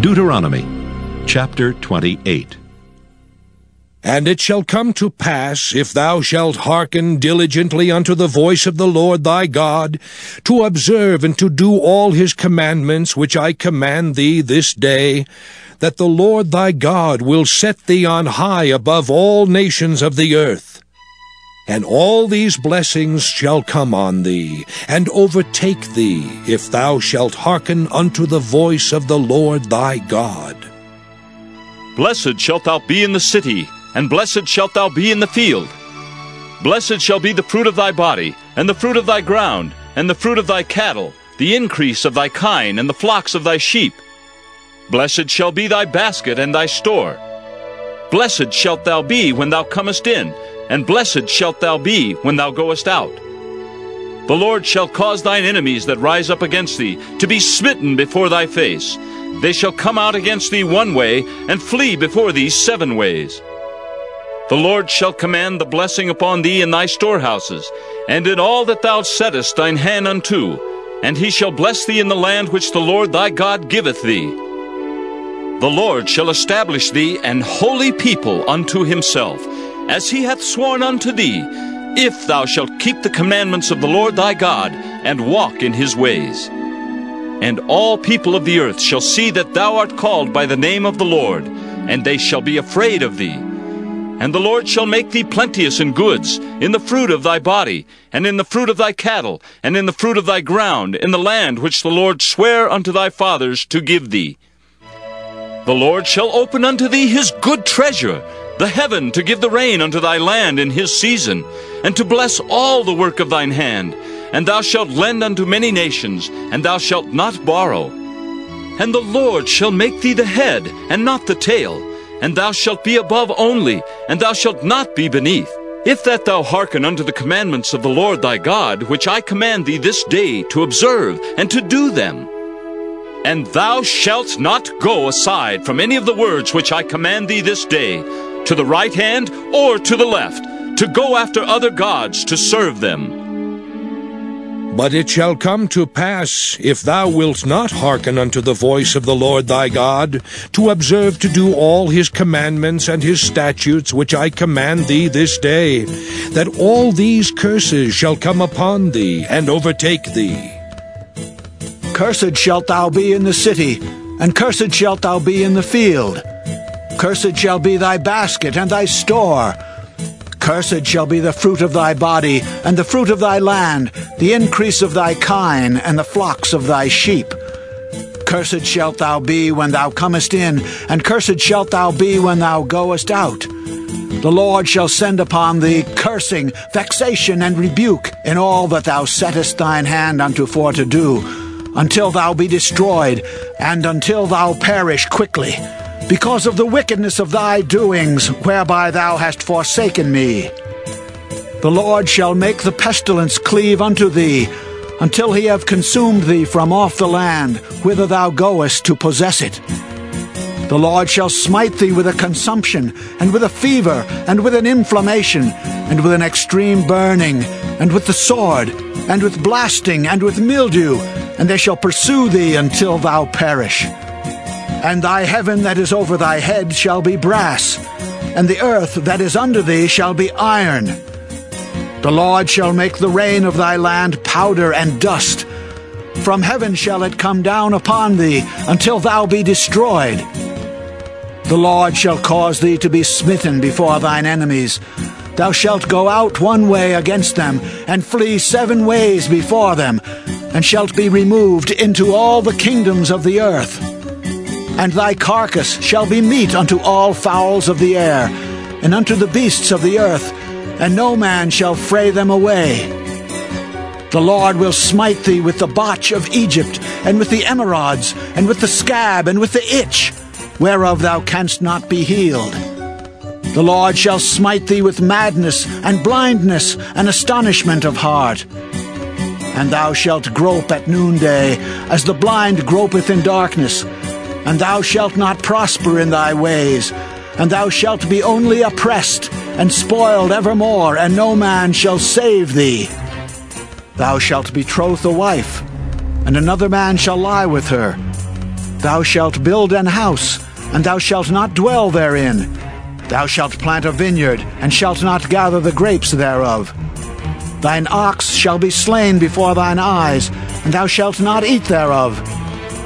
Deuteronomy chapter 28. And it shall come to pass, if thou shalt hearken diligently unto the voice of the Lord thy God, to observe and to do all his commandments which I command thee this day, that the Lord thy God will set thee on high above all nations of the earth. And all these blessings shall come on thee, and overtake thee, if thou shalt hearken unto the voice of the Lord thy God. Blessed shalt thou be in the city, and blessed shalt thou be in the field. Blessed shall be the fruit of thy body, and the fruit of thy ground, and the fruit of thy cattle, the increase of thy kine, and the flocks of thy sheep. Blessed shall be thy basket and thy store. Blessed shalt thou be when thou comest in, and blessed shalt thou be when thou goest out. The Lord shall cause thine enemies that rise up against thee to be smitten before thy face. They shall come out against thee one way, and flee before thee 7 ways. The Lord shall command the blessing upon thee in thy storehouses, and in all that thou settest thine hand unto, and he shall bless thee in the land which the Lord thy God giveth thee. The Lord shall establish thee an holy people unto himself, as he hath sworn unto thee, if thou shalt keep the commandments of the Lord thy God, and walk in his ways. And all people of the earth shall see that thou art called by the name of the Lord, and they shall be afraid of thee. And the Lord shall make thee plenteous in goods, in the fruit of thy body, and in the fruit of thy cattle, and in the fruit of thy ground, in the land which the Lord sware unto thy fathers to give thee. The Lord shall open unto thee his good treasure, the heaven, to give the rain unto thy land in his season, and to bless all the work of thine hand. And thou shalt lend unto many nations, and thou shalt not borrow. And the Lord shall make thee the head, and not the tail, and thou shalt be above only, and thou shalt not be beneath, if that thou hearken unto the commandments of the Lord thy God, which I command thee this day to observe and to do them. And thou shalt not go aside from any of the words which I command thee this day, to the right hand or to the left, to go after other gods to serve them. But it shall come to pass, if thou wilt not hearken unto the voice of the Lord thy God, to observe to do all his commandments and his statutes which I command thee this day, that all these curses shall come upon thee and overtake thee. Cursed shalt thou be in the city, and cursed shalt thou be in the field. Cursed shall be thy basket and thy store. Cursed shall be the fruit of thy body, and the fruit of thy land, the increase of thy kine, and the flocks of thy sheep. Cursed shalt thou be when thou comest in, and cursed shalt thou be when thou goest out. The Lord shall send upon thee cursing, vexation, and rebuke in all that thou settest thine hand unto for to do, until thou be destroyed, and until thou perish quickly, because of the wickedness of thy doings, whereby thou hast forsaken me. The Lord shall make the pestilence cleave unto thee, until he have consumed thee from off the land, whither thou goest to possess it. The Lord shall smite thee with a consumption, and with a fever, and with an inflammation, and with an extreme burning, and with the sword, and with blasting, and with mildew, and they shall pursue thee until thou perish. And thy heaven that is over thy head shall be brass, and the earth that is under thee shall be iron. The Lord shall make the rain of thy land powder and dust. From heaven shall it come down upon thee, until thou be destroyed. The Lord shall cause thee to be smitten before thine enemies. Thou shalt go out one way against them, and flee 7 ways before them, and shalt be removed into all the kingdoms of the earth. And thy carcass shall be meat unto all fowls of the air, and unto the beasts of the earth, and no man shall fray them away. The Lord will smite thee with the botch of Egypt, and with the emerods, and with the scab, and with the itch, whereof thou canst not be healed. The Lord shall smite thee with madness, and blindness, and astonishment of heart. And thou shalt grope at noonday, as the blind gropeth in darkness. And thou shalt not prosper in thy ways, and thou shalt be only oppressed, and spoiled evermore, and no man shall save thee. Thou shalt betroth a wife, and another man shall lie with her. Thou shalt build an house, and thou shalt not dwell therein. Thou shalt plant a vineyard, and shalt not gather the grapes thereof. Thine ox shall be slain before thine eyes, and thou shalt not eat thereof.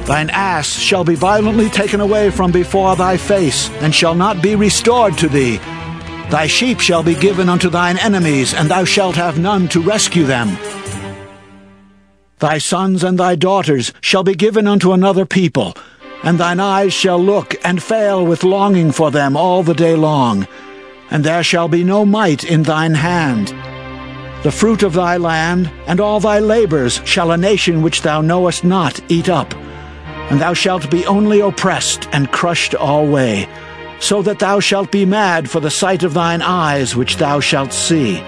Thine ass shall be violently taken away from before thy face, and shall not be restored to thee. Thy sheep shall be given unto thine enemies, and thou shalt have none to rescue them. Thy sons and thy daughters shall be given unto another people, and thine eyes shall look and fail with longing for them all the day long, and there shall be no might in thine hand. The fruit of thy land and all thy labors shall a nation which thou knowest not eat up, and thou shalt be only oppressed and crushed alway, so that thou shalt be mad for the sight of thine eyes which thou shalt see.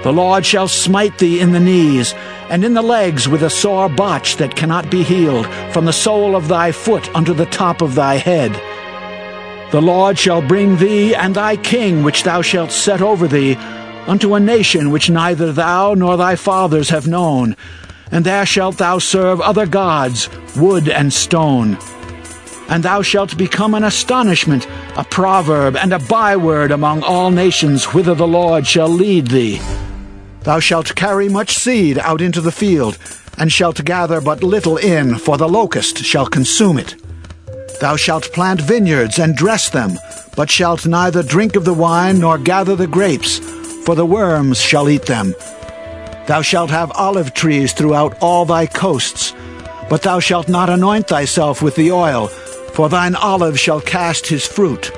The Lord shall smite thee in the knees, and in the legs with a sore botch that cannot be healed, from the sole of thy foot unto the top of thy head. The Lord shall bring thee and thy king which thou shalt set over thee unto a nation which neither thou nor thy fathers have known, and there shalt thou serve other gods, wood and stone. And thou shalt become an astonishment, a proverb, and a byword among all nations whither the Lord shall lead thee. Thou shalt carry much seed out into the field, and shalt gather but little in, for the locust shall consume it. Thou shalt plant vineyards and dress them, but shalt neither drink of the wine nor gather the grapes, for the worms shall eat them. Thou shalt have olive trees throughout all thy coasts, but thou shalt not anoint thyself with the oil, for thine olive shall cast his fruit.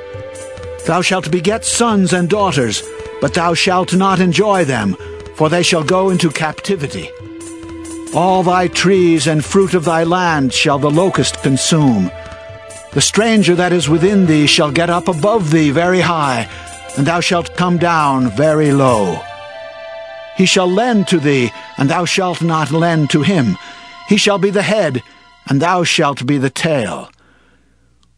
Thou shalt beget sons and daughters, but thou shalt not enjoy them, for they shall go into captivity. All thy trees and fruit of thy land shall the locust consume. The stranger that is within thee shall get up above thee very high, and thou shalt come down very low. He shall lend to thee, and thou shalt not lend to him. He shall be the head, and thou shalt be the tail.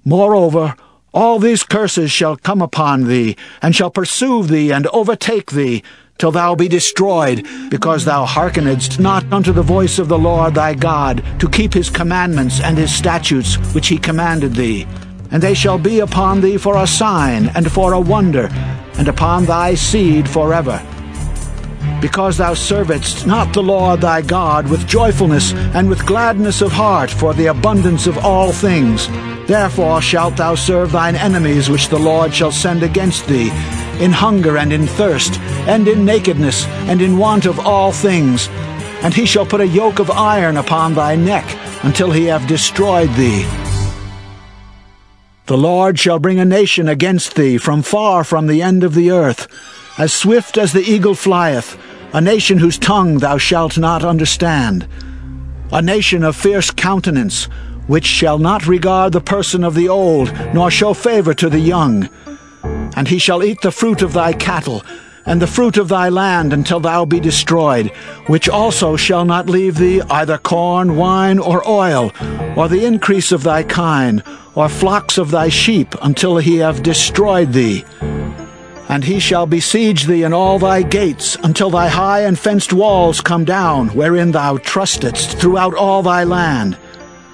Moreover, all these curses shall come upon thee, and shall pursue thee, and overtake thee, till thou be destroyed, because thou hearkenedst not unto the voice of the Lord thy God, to keep his commandments and his statutes which he commanded thee. And they shall be upon thee for a sign, and for a wonder, and upon thy seed forever. Because thou servedst not the Lord thy God with joyfulness and with gladness of heart for the abundance of all things, therefore shalt thou serve thine enemies which the Lord shall send against thee, in hunger and in thirst, and in nakedness, and in want of all things. And he shall put a yoke of iron upon thy neck, until he have destroyed thee. The Lord shall bring a nation against thee from far from the end of the earth, as swift as the eagle flieth, a nation whose tongue thou shalt not understand, a nation of fierce countenance, which shall not regard the person of the old, nor show favor to the young. And he shall eat the fruit of thy cattle, and the fruit of thy land, until thou be destroyed, which also shall not leave thee either corn, wine, or oil, or the increase of thy kine, or flocks of thy sheep, until he have destroyed thee. And he shall besiege thee in all thy gates, until thy high and fenced walls come down, wherein thou trustedst throughout all thy land.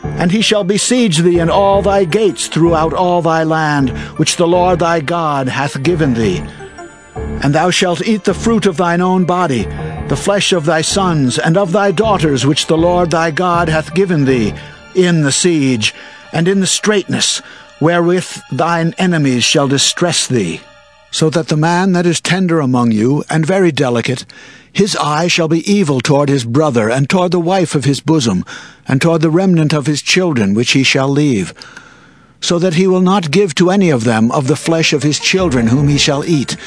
And he shall besiege thee in all thy gates throughout all thy land, which the Lord thy God hath given thee. And thou shalt eat the fruit of thine own body, the flesh of thy sons and of thy daughters, which the Lord thy God hath given thee, in the siege, and in the straitness, wherewith thine enemies shall distress thee. So that the man that is tender among you, and very delicate, his eye shall be evil toward his brother, and toward the wife of his bosom, and toward the remnant of his children which he shall leave, so that he will not give to any of them of the flesh of his children whom he shall eat,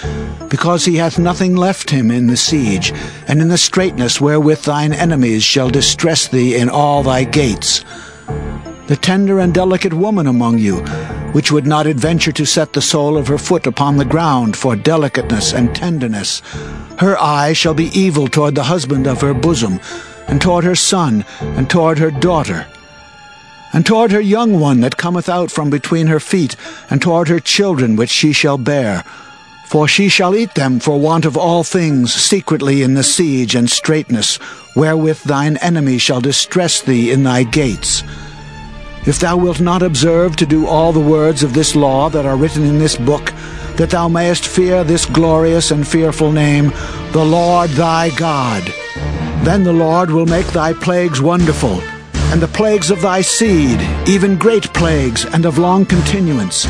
because he hath nothing left him in the siege, and in the straitness wherewith thine enemies shall distress thee in all thy gates. The tender and delicate woman among you, which would not adventure to set the sole of her foot upon the ground for delicateness and tenderness, her eye shall be evil toward the husband of her bosom, and toward her son, and toward her daughter, and toward her young one that cometh out from between her feet, and toward her children which she shall bear. For she shall eat them for want of all things secretly in the siege and straitness, wherewith thine enemy shall distress thee in thy gates. if thou wilt not observe to do all the words of this law that are written in this book, that thou mayest fear this glorious and fearful name, the Lord thy God. Then the Lord will make thy plagues wonderful, and the plagues of thy seed, even great plagues, and of long continuance,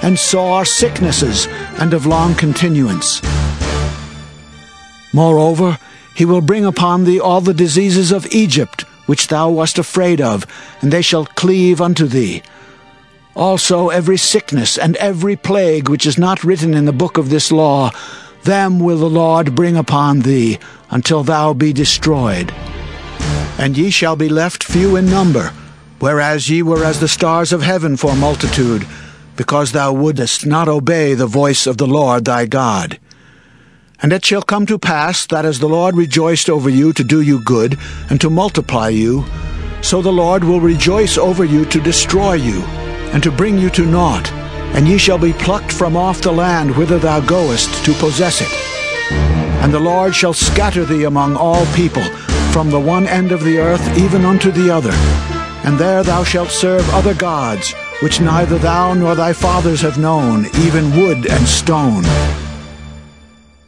and sore sicknesses, and of long continuance. Moreover, he will bring upon thee all the diseases of Egypt, which thou wast afraid of, and they shall cleave unto thee. Also every sickness and every plague which is not written in the book of this law, them will the Lord bring upon thee, until thou be destroyed. And ye shall be left few in number, whereas ye were as the stars of heaven for multitude, because thou wouldest not obey the voice of the Lord thy God. And it shall come to pass that as the Lord rejoiced over you to do you good, and to multiply you, so the Lord will rejoice over you to destroy you, and to bring you to naught, and ye shall be plucked from off the land whither thou goest to possess it. And the Lord shall scatter thee among all people, from the one end of the earth even unto the other. And there thou shalt serve other gods, which neither thou nor thy fathers have known, even wood and stone.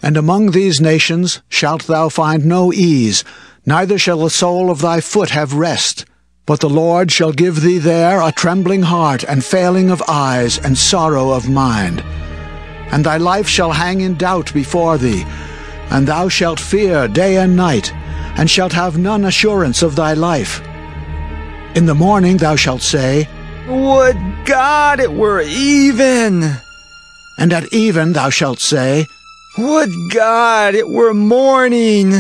And among these nations shalt thou find no ease, neither shall the sole of thy foot have rest. But the Lord shall give thee there a trembling heart, and failing of eyes, and sorrow of mind. And thy life shall hang in doubt before thee, and thou shalt fear day and night, and shalt have none assurance of thy life. In the morning thou shalt say, Would God it were even! And at even thou shalt say, Would God it were morning!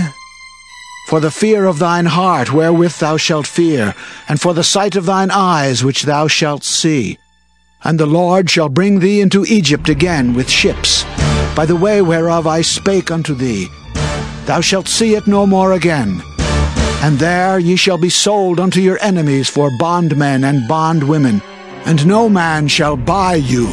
For the fear of thine heart wherewith thou shalt fear, and for the sight of thine eyes which thou shalt see. And the Lord shall bring thee into Egypt again with ships, by the way whereof I spake unto thee. Thou shalt see it no more again. And there ye shall be sold unto your enemies for bondmen and bondwomen, and no man shall buy you.